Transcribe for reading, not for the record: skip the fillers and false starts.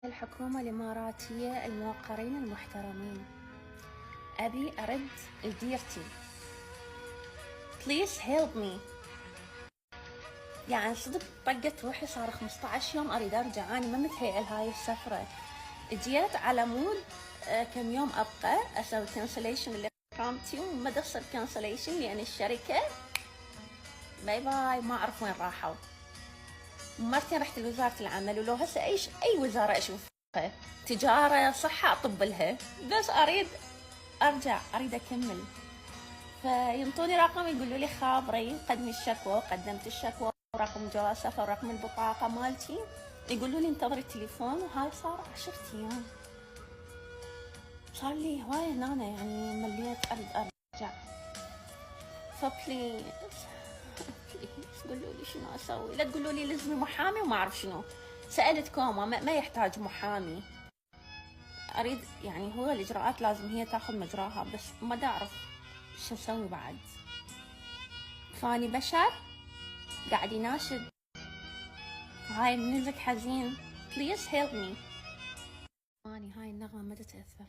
الحكومة الإماراتية الموقرين المحترمين، أبي أرد لديرتي. Please help me. يعني صدق طقت روحي، صار 15 يوم أريد أرجع، أنا ما متهيئة لهاي السفرة. جيت على مود كم يوم أبقى أسوي كانسليشن لإقامتي، وما تصير كانسليشن لأن الشركة باي باي ما أعرف وين راحوا. مرتين رحت لوزارة العمل، ولو هسه أي وزارة أشوفها، تجارة صحة أطب لها، بس أريد أرجع، أريد أكمل. فينطوني رقم يقولوا لي خابري قدمي الشكوى، وقدمت الشكوى ورقم جواز سفر ورقم البطاقة مالتي، يقولوا لي انتظري التليفون، وهاي صار 10 أيام. صار لي هواية هنا يعني مليت أريد أرجع. فبليز قولوا لي شنو أسوي، لا تقولوا لي لازمي محامي وما أعرف شنو. سألتكم ما يحتاج محامي، أريد يعني هو الإجراءات لازم هي تاخذ مجراها، بس ما دا أعرف شو أسوي بعد. فاني بشر قاعد يناشد، هاي الميوزك حزين. Please help me. أني هاي النغمة ما تتأثر.